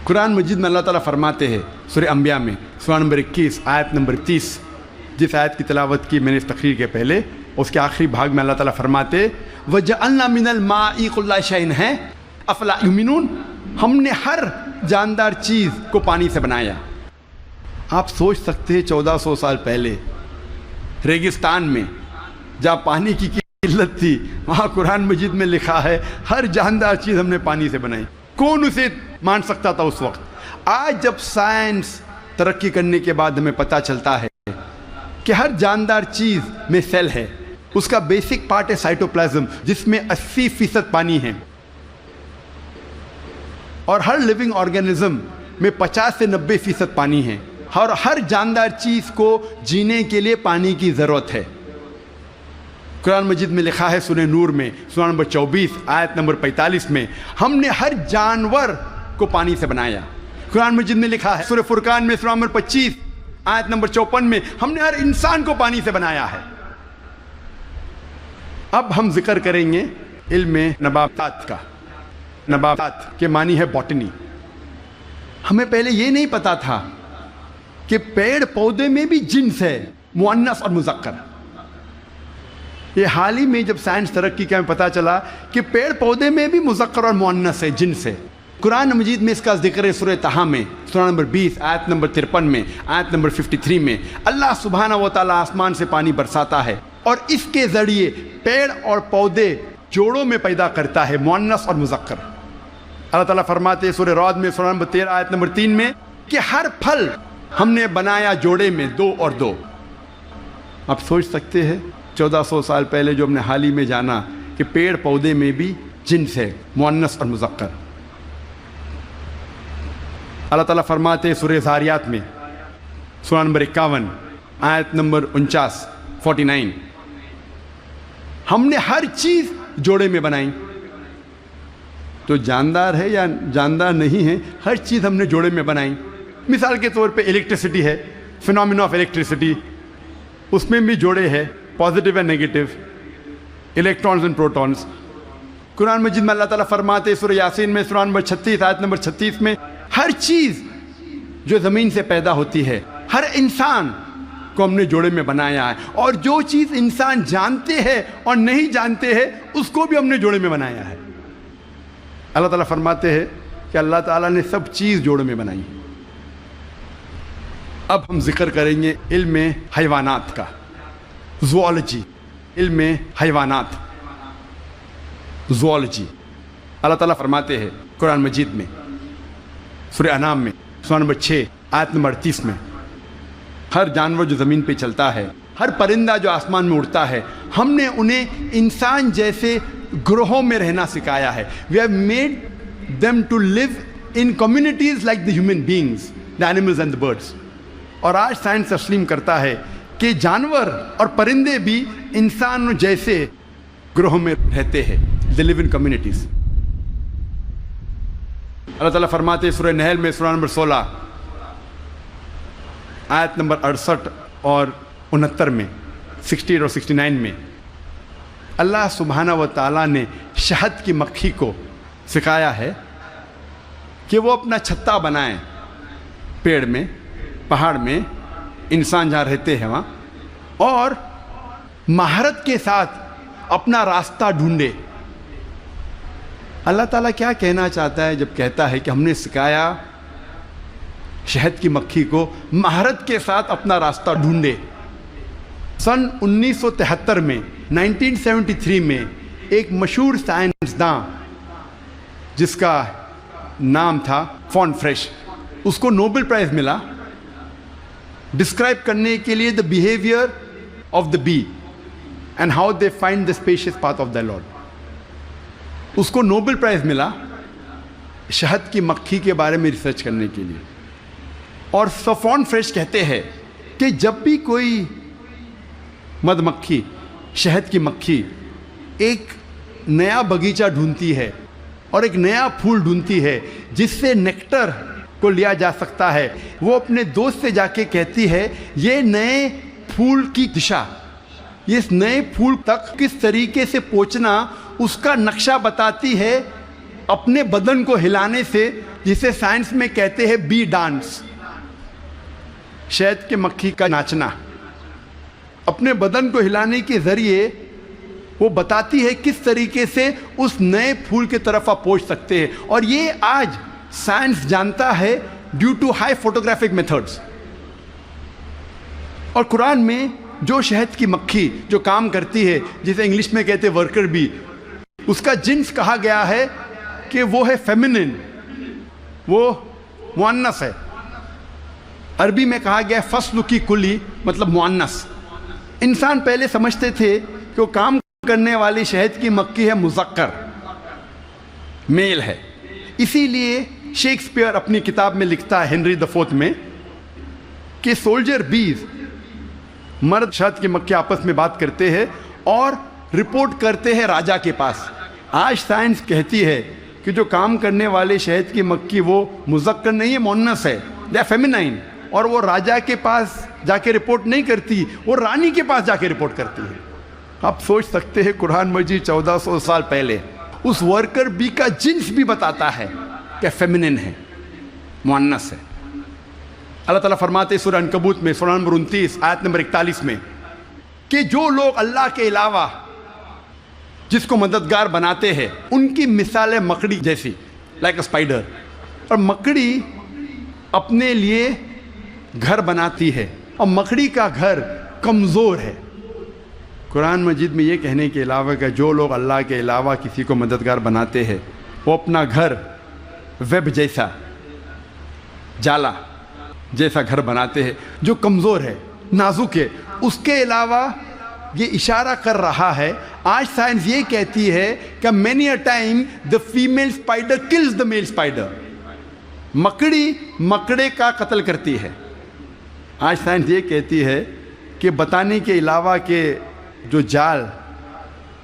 قرآن مجید میں اللہ تعالیٰ فرماتے ہیں سورہ انبیاء میں سورہ نمبر 21 آیت نمبر 30، جس آیت کی تلاوت کی میں نے اس تقریر کے پہلے، اس کے آخری بھاگ میں اللہ تعالیٰ فرماتے وَجَعَلْنَا مِنَ الْمَاءِ كُلَّ شَيْءٍ ہے أَفَلَا يُؤْمِنُونَ، ہم نے ہر جاندار چیز کو پانی سے بنایا۔ آپ سوچ سکتے ہیں 1400 سال پہلے ریگستان میں جہاں پانی کی قلت تھی، وہاں قرآن مجید میں لکھا ہے ہر جاندار چیز ہم نے پانی سے بنائی۔ کون اسے مان سکتا تھا اس وقت؟ آج جب سائنس ترقی کرنے کے بعد ہمیں پتہ چلتا ہے کہ ہر جاندار چیز میں سیل ہے، اس کا بیسک پارٹ ہے سائٹوپلازم، جس میں 80% پانی ہے، اور ہر لیونگ آرگینزم میں 50 سے 90% پانی ہے، اور ہر جاندار چیز کو جینے کے لیے پانی کی ضرورت ہے۔ قرآن مجید میں لکھا ہے سورہ نور میں سورہ نمبر 24 آیت نمبر 45 میں ہم نے ہر جانور کو پانی سے بنایا۔ قرآن مجید میں لکھا ہے سورہ فرقان میں سورہ نمبر 25 آیت نمبر 54 میں ہم نے ہر انسان کو پانی سے بنایا ہے۔ اب ہم ذکر کریں گے علم نباتات کا۔ نباتات کے معنی ہے باٹنی۔ ہمیں پہلے یہ نہیں پتا تھا کہ پیڑ پودے میں بھی جنس ہے، مؤنث اور مذکر۔ یہ حال ہی میں جب سائنس ترقی کا ہمیں پتہ چلا کہ پیڑ پودے میں بھی مذکر اور مؤنث ہے، جنس ہے۔ قرآن مجید میں اس کا ذکر ہے سورہ طٰہٰ میں سورہ نمبر 20 آیت نمبر 53 میں، آیت نمبر 53 میں اللہ سبحانہ و تعالیٰ آسمان سے پانی برساتا ہے اور اس کے ذریعے پیڑ اور پودے جوڑوں میں پیدا کرتا ہے، مؤنث اور مذکر۔ اللہ تعالیٰ فرماتے ہیں سورہ رعد میں سورہ نمبر 13 آیت نمبر 3 میں کہ ہر پھل ہم نے بنایا جوڑے میں 2 اور 2۔ آپ سوچ سکتے ہیں 1400 سال پہلے جو ہم نے حال ہی میں جانا کہ پیڑ پودے میں بھی جنس ہے، مؤنث اور مذکر۔ اللہ تعالیٰ فرماتے ہیں سورہ ذاریات میں سورہ نمبر 51 آیت نمبر 49 ہم نے ہر چیز جوڑے میں بنائی۔ تو جاندار ہے یا جاندار نہیں ہے، ہر چیز ہم نے جوڑے میں بنائی۔ مثال کے طور پہ الیکٹریسٹی ہے، فینومینا آف الیکٹریسٹی، اس میں بھی جوڑے ہے، positive and negative, electrons and protons. Quran Majeed میں اللہ تعالیٰ فرماتے سورہ یاسین میں سورہ نمبر 36 آیت نمبر 36 میں ہر چیز جو زمین سے پیدا ہوتی ہے، ہر انسان کو ہم نے جوڑے میں بنایا ہے، اور جو چیز انسان جانتے ہیں اور نہیں جانتے ہیں اس کو بھی ہم نے جوڑے میں بنایا ہے۔ اللہ تعالیٰ فرماتے ہیں کہ اللہ تعالیٰ نے سب چیز جوڑے میں بنائی۔ اب ہم ذکر کریں گے علم حیوانات کا، زوالوجی، علم حیوانات، زوالوجی۔ اللہ تعالیٰ فرماتے ہیں قرآن مجید میں سورہ انعام میں سورہ نمبر 6 آیت نمبر 38 میں ہر جانور جو زمین پہ چلتا ہے، ہر پرندہ جو آسمان میں اڑتا ہے، ہم نے انہیں انسان جیسے گروہوں میں رہنا سکھایا ہے۔ We have made them to live in communities like the human beings, the animals and the birds۔ اور آج سائنس تسلیم کرتا ہے کہ جانور اور پرندے بھی انسان جیسے گروہوں میں رہتے ہیں، they live in communities۔ اللہ تعالیٰ فرماتے ہیں سورہ نحل میں سورہ نمبر 16 آیت نمبر 68 اور 69 میں، 68 اور 69 میں اللہ سبحانہ و تعالیٰ نے شہد کی مکھی کو سکھایا ہے کہ وہ اپنا چھتا بنائیں پیڑ میں، پہاڑ میں، انسان جہاں رہتے ہیں وہاں، اور مہارت کے ساتھ اپنا راستہ ڈھونڈے۔ اللہ تعالیٰ کیا کہنا چاہتا ہے جب کہتا ہے کہ ہم نے سکھایا شہد کی مکھی کو مہارت کے ساتھ اپنا راستہ ڈھونڈے؟ سن 1973 میں 1973 میں ایک مشہور سائنسداں جس کا نام تھا فون فریش، اس کو نوبل پرائز ملا ڈسکرائب کرنے کے لیے the behaviour of the bee and how they find the species path of the lord. اس کو نوبل پرائز ملا شہد کی مکھی کے بارے میں ریسرچ کرنے کے لیے۔ اور فون فریش کہتے ہیں کہ جب بھی کوئی مدھ مکھی، شہد کی مکھی ایک نیا باغیچہ ڈھونڈتی ہے اور ایک نیا پھول ڈھونڈتی ہے جس سے نیکٹر کو لیا جا سکتا ہے، وہ اپنے دوست سے جا کے کہتی ہے یہ نئے پھول کی دشا، اس نئے پھول تک کس طریقے سے پہنچنا اس کا نقشہ بتاتی ہے اپنے بدن کو ہلانے سے، جسے سائنس میں کہتے ہیں بی ڈانس، شہد کے مکھی کا ناچنا، اپنے بدن کو ہلانے کے ذریعے وہ بتاتی ہے کس طریقے سے اس نئے پھول کی طرف آپ پہنچ سکتے ہیں. اور یہ آج سائنس جانتا ہے due to high photographic methods. اور قرآن میں جو شہد کی مکھی جو کام کرتی ہے، جسے انگلش میں کہتے ہیں ورکر بی، اس کا جنس کہا گیا ہے کہ وہ ہے فیمینن، وہ مؤنث ہے. عربی میں کہا گیا ہے فصل کی کلی، مطلب مؤنث. انسان پہلے سمجھتے تھے کہ وہ کام کرنے والی شہد کی مکھی ہے مذکر، میل ہے. اسی لیے شیکسپیئر اپنی کتاب میں لکھتا ہے ہنری the 4 میں کہ سولجر بیز، مرد شہد کی مکھی آپس میں بات کرتے ہیں اور رپورٹ کرتے ہیں راجا کے پاس. آج سائنس کہتی ہے کہ جو کام کرنے والے شہد کی مکھی وہ مذکر نہیں ہے، مؤنث ہے، دے آر فیمینائن. اور وہ راجا کے پاس جا کے رپورٹ نہیں کرتی، وہ رانی کے پاس جا کے رپورٹ کرتی ہے. آپ سوچ سکتے ہیں قرآن مجید 1400 سال پہلے اس ورکر بی کا جنس بھی بتاتا ہے کہ فیمینن ہے، مؤنث ہے. اللہ تعالیٰ فرماتے ہیں سورہ عنکبوت میں سورہ نمبر 29 آیت نمبر 41 میں کہ جو لوگ اللہ کے علاوہ جس کو مددگار بناتے ہیں ان کی مثال ہے مکڑی جیسی، لائک اے اسپائڈر. اور مکڑی اپنے لیے گھر بناتی ہے اور مکڑی کا گھر کمزور ہے. قرآن مجید میں یہ کہنے کے علاوہ کہ جو لوگ اللہ کے علاوہ کسی کو مددگار بناتے ہیں وہ اپنا گھر ویب جیسا، جالا جیسا گھر بناتے ہیں جو کمزور ہے، نازک ہے. اس کے علاوہ یہ اشارہ کر رہا ہے، آج سائنس یہ کہتی ہے کہ many a time the female spider kills the male spider. مکڑی مکڑے کا قتل کرتی ہے. آج سائنس یہ کہتی ہے کہ بتانے کے علاوہ کہ جو جال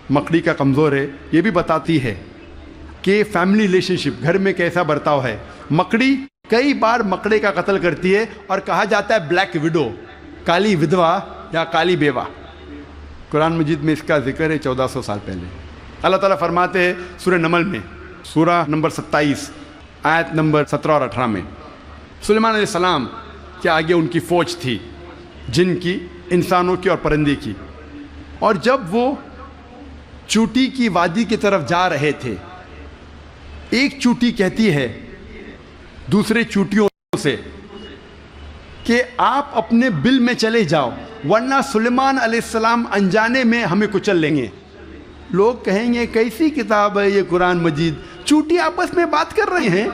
مکڑی کا کمزور ہے، یہ بھی بتاتی ہے کہ فیملی ریلیشن شپ، گھر میں کیسا برتاؤ ہے. مکڑی کئی بار مکڑے کا قتل کرتی ہے اور کہا جاتا ہے بلیک وڈو، کالی ودوا یا کالی بیوہ. قرآن مجید میں اس کا ذکر ہے 1400 سال پہلے. اللہ تعالیٰ فرماتے ہیں سورہ نمل میں سورہ نمبر 27 آیت نمبر 17 اور 18 میں، سلیمان علیہ السلام کے آگے ان کی فوج تھی، جن کی، انسانوں کی اور پرندے کی. اور جب وہ چوٹی کی وادی کی طرف جا رہے تھے، ایک چوٹی کہتی ہے دوسرے چوٹیوں سے کہ آپ اپنے بل میں چلے جاؤ ورنہ سلیمان علیہ السلام انجانے میں ہمیں کچل لیں گے. لوگ کہیں گے کیسی کتاب ہے یہ قرآن مجید، چوٹی آپس میں بات کر رہے ہیں،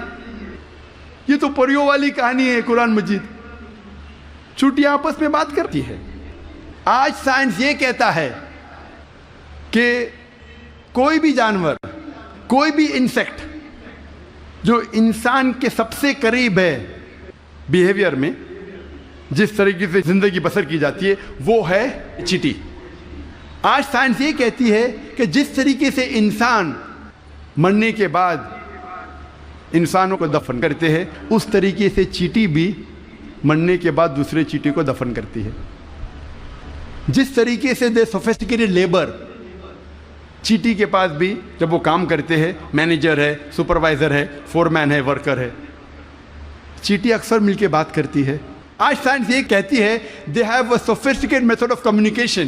یہ تو پریوں والی کہانی ہے. قرآن مجید چوٹی آپس میں بات کرتی ہے. آج سائنس یہ کہتا ہے کہ کوئی بھی جانور، کوئی بھی انسیکٹ جو انسان کے سب سے قریب ہے بیہیویئر میں، جس طریقے سے زندگی بسر کی جاتی ہے، وہ ہے چیٹی. آج سائنس یہ کہتی ہے کہ جس طریقے سے انسان مرنے کے بعد انسانوں کو دفن کرتے ہیں، اس طریقے سے چیٹی بھی مرنے کے بعد دوسرے چیٹی کو دفن کرتی ہے. جس طریقے سے دے سوفسٹیکیٹڈ لیبر، چیٹی کے پاس بھی جب وہ کام کرتے ہیں، مینیجر ہے، سپروائزر ہے، فورمین ہے، ورکر ہے، چیٹی اکثر مل کے بات کرتی ہے. آج سائنس یہ کہتی ہے they have a sophisticated method of communication.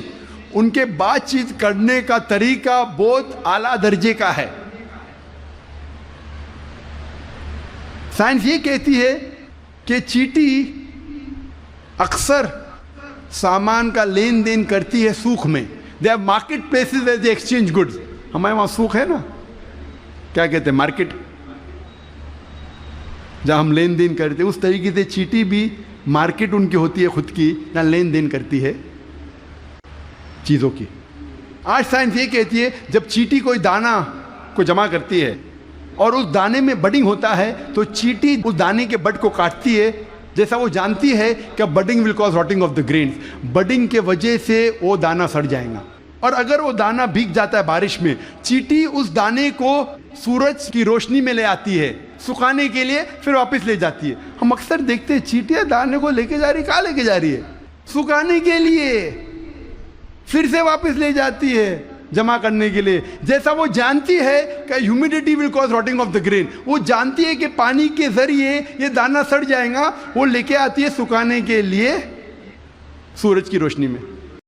ان کے بات چیت کرنے کا طریقہ بہت اعلیٰ درجے کا ہے. سائنس یہ کہتی ہے کہ چیٹی اکثر سامان کا لین دین کرتی ہے سوق میں. They are market places where they exchange goods. ہمارے وہاں سوق ہے نا، کیا کہتے ہیں، مارکیٹ، جہاں ہم لین دین کرتے ہیں. اس طریقے سے چیٹی بھی مارکیٹ ان کی ہوتی ہے خود کی، جہاں لین دین کرتی ہے چیزوں کی. آج سائنس یہ کہتی ہے جب چیٹی کوئی دانہ کو جمع کرتی ہے اور اس دانے میں بڈنگ ہوتا ہے تو چیٹی اس دانے کے بڈ کو کاٹتی ہے، جیسا وہ جانتی ہے کہ budding will cause rotting of the grains. Budding کے وجہ سے وہ دانہ سڑ جائے گا. اور اگر وہ دانہ بھیگ جاتا ہے بارش میں، چیٹی اس دانے کو سورج کی روشنی میں لے آتی ہے سکھانے کے لیے، پھر واپس لے جاتی ہے. ہم اکثر دیکھتے ہیں چیٹیاں دانے کو لے کے جا رہی، کہاں لے کے جا رہی ہے؟ سکھانے کے لیے. پھر سے واپس لے جاتی ہے. جمع کرنے کے لیے. جیسا وہ جانتی ہے کہ humidity will cause rotting of the grain, وہ جانتی ہے کہ پانی کے ذریعے یہ دانہ سڑ جائے گا, وہ لے کے آتی ہے سکھانے کے لیے سورج کی روشنی میں.